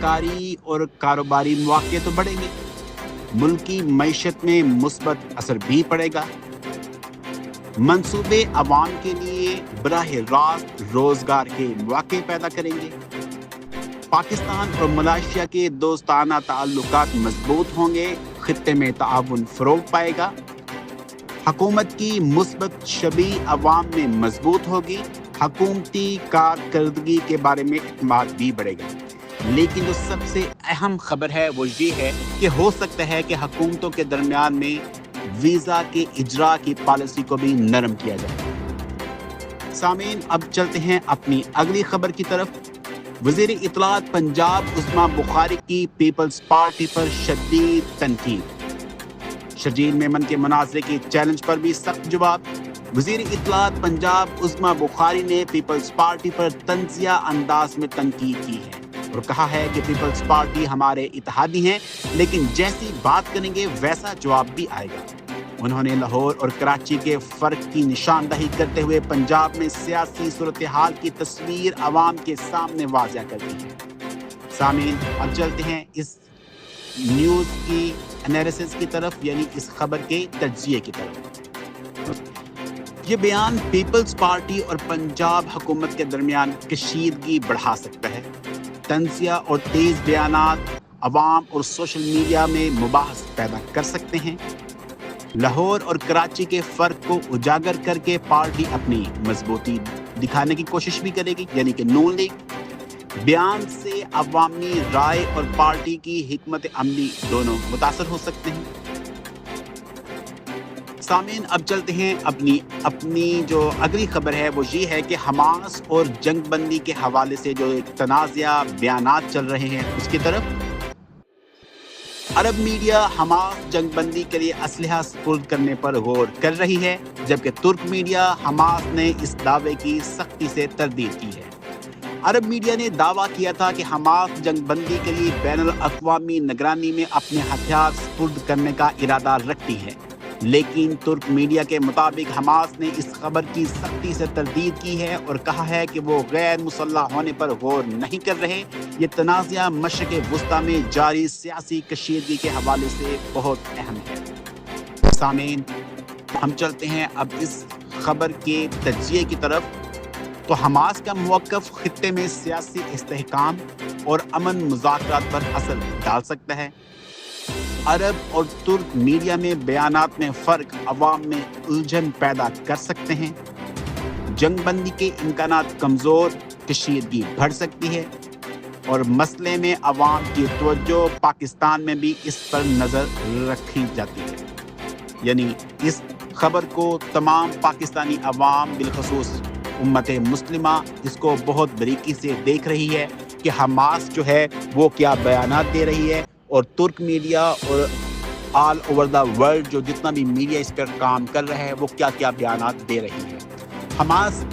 کاری اور کاروباری مواقع تو بڑھیں گے، ملکی معیشت میں مثبت اثر بھی پڑے گا، منصوبے عوام کے لیے براہ راست روزگار کے مواقع پیدا کریں گے، پاکستان اور ملائیشیا کے دوستانہ تعلقات مضبوط ہوں گے، خطے میں تعاون فروغ پائے گا، حکومت کی مثبت شبیہ عوام میں مضبوط ہوگی، حکومتی کارکردگی کے بارے میں اعتماد بھی بڑھے گا۔ لیکن جو سب سے اہم خبر ہے وہ یہ ہے کہ ہو سکتا ہے کہ حکومتوں کے درمیان میں ویزا کے اجراء کی پالیسی کو بھی نرم کیا جائے۔ سامعین، اب چلتے ہیں اپنی اگلی خبر کی طرف۔ وزیر اطلاعات پنجاب عظمیٰ بخاری کی پیپلز پارٹی پر شدید تنقید، شرجیل میمن کے مناظرے کے چیلنج پر بھی سخت جواب۔ وزیر اطلاعات پنجاب عظمیٰ بخاری نے پیپلز پارٹی پر طنزیہ انداز میں تنقید کی ہے اور کہا ہے کہ پیپلز پارٹی ہمارے اتحادی ہیں، لیکن جیسی بات کریں گے ویسا جواب بھی آئے گا۔ انہوں نے لاہور اور کراچی کے فرق کی نشاندہی کرتے ہوئے پنجاب میں سیاسی صورتحال کی تصویر عوام کے سامنے واضح کر دی ہے۔ سامعین، اب چلتے ہیں اس نیوز کی انالیسس کی طرف، یعنی اس خبر کے تجزیے کی طرف۔ یہ بیان پیپلز پارٹی اور پنجاب حکومت کے درمیان کشیدگی بڑھا سکتا ہے۔ طنزیہ اور تیز بیانات عوام اور سوشل میڈیا میں مباحث پیدا کر سکتے ہیں۔ لاہور اور کراچی کے فرق کو اجاگر کر کے پارٹی اپنی مضبوطی دکھانے کی کوشش بھی کرے گی، یعنی کہ نون لیگ۔ بیان سے عوامی رائے اور پارٹی کی حکمت عملی دونوں متاثر ہو سکتے ہیں۔ سامعین، اب چلتے ہیں اپنی جو اگلی خبر ہے وہ یہ ہے کہ حماس اور جنگ بندی کے حوالے سے جو ایک تنازعہ بیانات چل رہے ہیں اس کی طرف۔ عرب میڈیا حماس جنگ بندی کے لیے اسلحہ سپرد کرنے پر غور کر رہی ہے، جبکہ ترک میڈیا حماس نے اس دعوے کی سختی سے تردید کی ہے۔ عرب میڈیا نے دعویٰ کیا تھا کہ حماس جنگ بندی کے لیے بین الاقوامی نگرانی میں اپنے ہتھیار سپرد کرنے کا ارادہ رکھتی ہے، لیکن ترک میڈیا کے مطابق حماس نے اس خبر کی سختی سے تردید کی ہے اور کہا ہے کہ وہ غیر مسلح ہونے پر غور نہیں کر رہے۔ یہ تنازعہ مشرق وسطیٰ میں جاری سیاسی کشیدگی کے حوالے سے بہت اہم ہے۔ سامعین، ہم چلتے ہیں اب اس خبر کے تجزیے کی طرف۔ تو حماس کا موقف خطے میں سیاسی استحکام اور امن مذاکرات پر اثر ڈال سکتا ہے۔ عرب اور ترک میڈیا میں بیانات میں فرق عوام میں الجھن پیدا کر سکتے ہیں۔ جنگ بندی کے امکانات کمزور، کشیدگی بڑھ سکتی ہے اور مسئلے میں عوام کی توجہ پاکستان میں بھی اس پر نظر رکھی جاتی ہے۔ یعنی اس خبر کو تمام پاکستانی عوام بالخصوص امت مسلمہ اس کو بہت باریکی سے دیکھ رہی ہے کہ حماس جو ہے وہ کیا بیانات دے رہی ہے، اور ترک میڈیا اور آل اوور دا ورلڈ جو جتنا بھی میڈیا اس پر کام کر رہا ہے وہ کیا کیا بیانات دے رہی ہے۔ حماس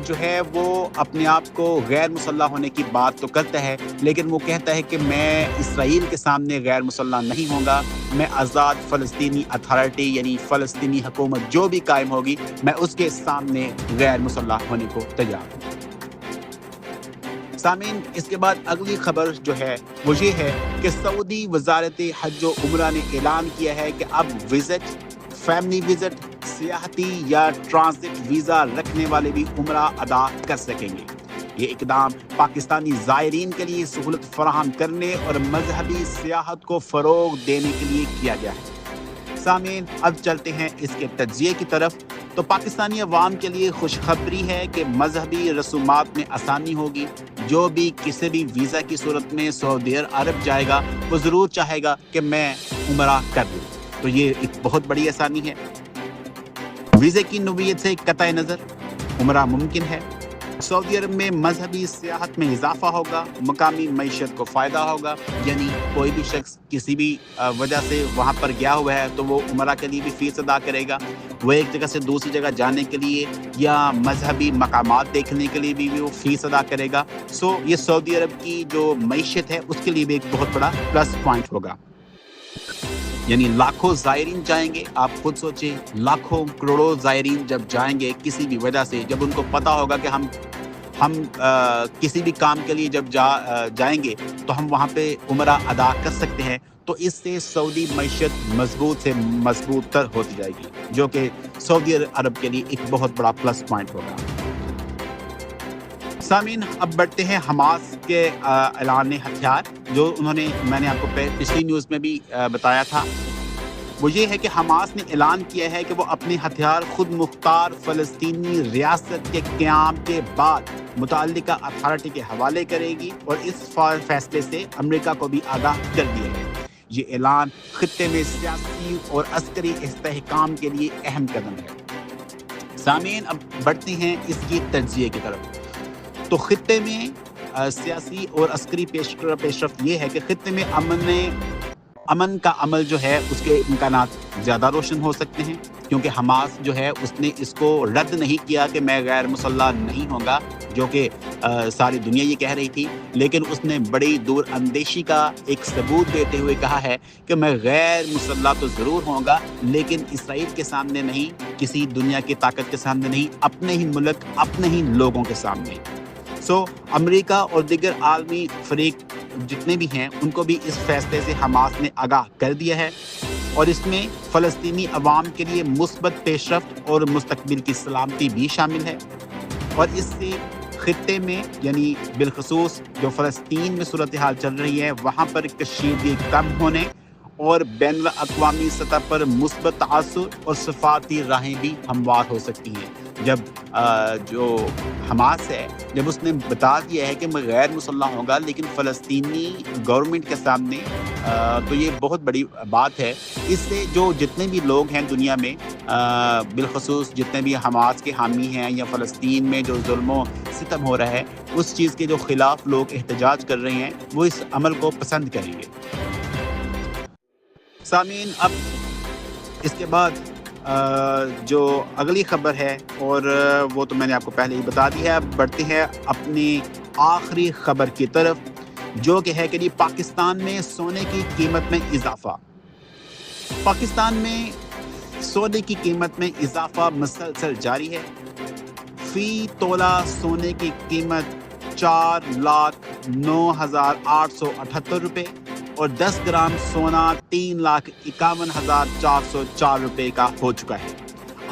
جو ہے وہ اپنے آپ کو غیر مسلح ہونے کی بات تو کرتا ہے، لیکن وہ کہتا ہے کہ میں اسرائیل کے سامنے غیر مسلح نہیں ہوں گا، میں آزاد فلسطینی اتھارٹی یعنی فلسطینی حکومت جو بھی قائم ہوگی میں اس کے سامنے غیر مسلح ہونے کو تیار ہوں۔ سامعین، اس کے بعد اگلی خبر جو ہے وہ یہ ہے کہ سعودی وزارت حج و عمرہ نے اعلان کیا ہے کہ اب وزٹ، فیملی وزٹ، سیاحتی یا ٹرانزٹ ویزا رکھنے والے بھی عمرہ ادا کر سکیں گے۔ یہ اقدام پاکستانی زائرین کے لیے سہولت فراہم کرنے اور مذہبی سیاحت کو فروغ دینے کے لیے کیا گیا ہے۔ سامعین، اب چلتے ہیں اس کے تجزیے کی طرف۔ تو پاکستانی عوام کے لیے خوشخبری ہے کہ مذہبی رسومات میں آسانی ہوگی۔ جو بھی کسی بھی ویزا کی صورت میں سعودی عرب جائے گا وہ ضرور چاہے گا کہ میں عمرہ کر لوں، تو یہ ایک بہت بڑی آسانی ہے۔ ویزے کی نوعیت سے قطع نظر عمرہ ممکن ہے۔ سعودی عرب میں مذہبی سیاحت میں اضافہ ہوگا، مقامی معیشت کو فائدہ ہوگا، یعنی کوئی بھی شخص کسی بھی وجہ سے وہاں پر گیا ہوا ہے تو وہ عمرہ کے لیے بھی فیس ادا کرے گا، وہ ایک جگہ سے دوسری جگہ جانے کے لیے یا مذہبی مقامات دیکھنے کے لیے بھی وہ فیس ادا کرے گا۔ یہ سعودی عرب کی جو معیشت ہے اس کے لیے بھی ایک بہت بڑا پلس پوائنٹ ہوگا۔ یعنی لاکھوں زائرین جائیں گے، آپ خود سوچیں، لاکھوں کروڑوں زائرین جب جائیں گے کسی بھی وجہ سے، جب ان کو پتا ہوگا کہ ہم کسی بھی کام کے لیے جب جائیں گے تو ہم وہاں پہ عمرہ ادا کر سکتے ہیں، تو اس سے سعودی معیشت مضبوط سے مضبوط تر ہوتی جائے گی، جو کہ سعودی عرب کے لیے ایک بہت بڑا پلس پوائنٹ ہوگا۔ سامعین، اب بڑھتے ہیں حماس کے اعلان ہتھیار، جو میں نے آپ کو پچھلی نیوز میں بھی بتایا تھا۔ وہ یہ ہے کہ حماس نے اعلان کیا ہے کہ وہ اپنے ہتھیار خود مختار فلسطینی ریاست کے قیام کے بعد متعلقہ اتھارٹی کے حوالے کرے گی، اور اس فیصلے سے امریکہ کو بھی آگاہ کر دیا ہے۔ یہ اعلان خطے میں سیاسی اور عسکری استحکام کے لیے اہم قدم ہے۔ سامعین، اب بڑھتے ہیں اس کی تجزیے کی طرف۔ تو خطے میں سیاسی اور عسکری پیش رفت یہ ہے کہ خطے میں امن کا عمل جو ہے اس کے امکانات زیادہ روشن ہو سکتے ہیں، کیونکہ حماس جو ہے اس نے اس کو رد نہیں کیا کہ میں غیر مسلح نہیں ہوں گا، جو کہ ساری دنیا یہ کہہ رہی تھی، لیکن اس نے بڑی دور اندیشی کا ایک ثبوت دیتے ہوئے کہا ہے کہ میں غیر مسلح تو ضرور ہوں گا، لیکن اسرائیل کے سامنے نہیں، کسی دنیا کی طاقت کے سامنے نہیں، اپنے ہی ملک، اپنے ہی لوگوں کے سامنے۔ امریکہ اور دیگر عالمی فریق جتنے بھی ہیں ان کو بھی اس فیصلے سے حماس نے آگاہ کر دیا ہے، اور اس میں فلسطینی عوام کے لیے مثبت پیش رفت اور مستقبل کی سلامتی بھی شامل ہے، اور اس سے خطے میں یعنی بالخصوص جو فلسطین میں صورتحال چل رہی ہے وہاں پر کشیدگی کم ہونے اور بین الاقوامی سطح پر مثبت تعاون اور سفارتی راہیں بھی ہموار ہو سکتی ہیں۔ جب جو حماس ہے، جب اس نے بتا دیا ہے کہ میں غیر مسلح ہوں گا لیکن فلسطینی گورنمنٹ کے سامنے، تو یہ بہت بڑی بات ہے۔ اس سے جو جتنے بھی لوگ ہیں دنیا میں، بالخصوص جتنے بھی حماس کے حامی ہیں یا فلسطین میں جو ظلم و ستم ہو رہا ہے، اس چیز کے جو خلاف لوگ احتجاج کر رہے ہیں وہ اس عمل کو پسند کریں گے۔ سامعین، اب اس کے بعد جو اگلی خبر ہے، اور وہ تو میں نے آپ کو پہلے ہی بتا دی ہے، اب بڑھتے ہیں اپنی آخری خبر کی طرف، جو کہ ہے کہ پاکستان میں سونے کی قیمت میں اضافہ۔ پاکستان میں سونے کی قیمت میں اضافہ مسلسل جاری ہے۔ فی تولہ سونے کی قیمت 4,09,878 روپے اور 10 گرام سونا 3,51,404 روپے کا ہو چکا ہے۔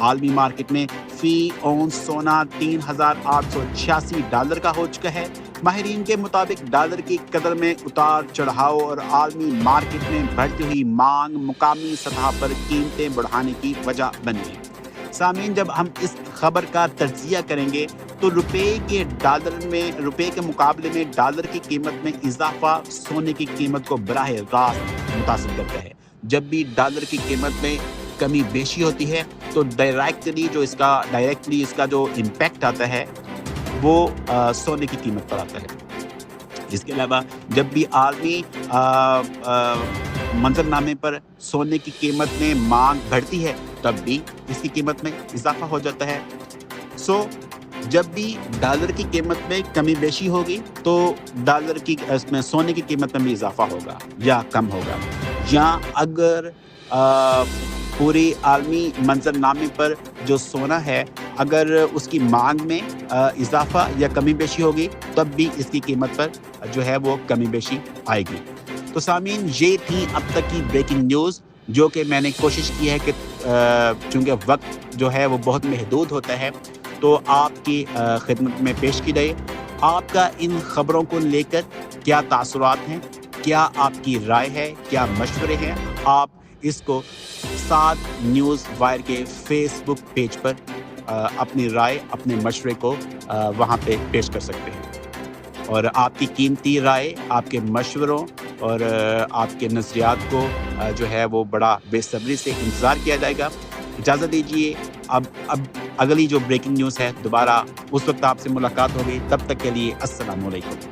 عالمی مارکیٹ میں فی اونس سونا $3,886 کا ہو چکا ہے۔ ماہرین کے مطابق ڈالر کی قدر میں اتار چڑھاؤ اور عالمی مارکیٹ میں بڑھتی ہوئی مانگ مقامی سطح پر قیمتیں بڑھانے کی وجہ بنی ہے۔ سامعین، جب ہم اس خبر کا تجزیہ کریں گے تو روپے کے مقابلے میں ڈالر کی قیمت میں اضافہ سونے کی قیمت کو براہ راست متاثر کرتا ہے۔ جب بھی ڈالر کی قیمت میں کمی بیشی ہوتی ہے تو ڈائریکٹلی اس کا جو امپیکٹ آتا ہے وہ سونے کی قیمت پر آتا ہے۔ اس کے علاوہ جب بھی عالمی منظرنامے پر سونے کی قیمت میں مانگ بڑھتی ہے تب بھی اس کی قیمت میں اضافہ ہو جاتا ہے۔ جب بھی ڈالر کی قیمت میں کمی بیشی ہوگی تو سونے کی قیمت میں بھی اضافہ ہوگا یا کم ہوگا، یا اگر پوری عالمی منظرنامے پر جو سونا ہے اگر اس کی مانگ میں اضافہ یا کمی بیشی ہوگی تب بھی اس کی قیمت پر جو ہے وہ کمی بیشی آئے گی۔ تو سامعین، یہ تھی اب تک کی بریکنگ نیوز، جو کہ میں نے کوشش کی ہے کہ چونکہ وقت جو ہے وہ بہت محدود ہوتا ہے تو آپ کی خدمت میں پیش کی جائے۔ آپ کا ان خبروں کو لے کر کیا تاثرات ہیں، کیا آپ کی رائے ہے، کیا مشورے ہیں؟ آپ اس کو 7 نیوز وائر کے فیس بک پیج پر اپنی رائے، اپنے مشورے کو وہاں پہ پیش کر سکتے ہیں، اور آپ کی قیمتی رائے، آپ کے مشوروں اور آپ کے نظریات کو جو ہے وہ بڑا بے صبری سے انتظار کیا جائے گا۔ اجازت دیجیے، اب اگلی جو بریکنگ نیوز ہے دوبارہ اس وقت آپ سے ملاقات ہوگی، تب تک کے لیے السلام علیکم۔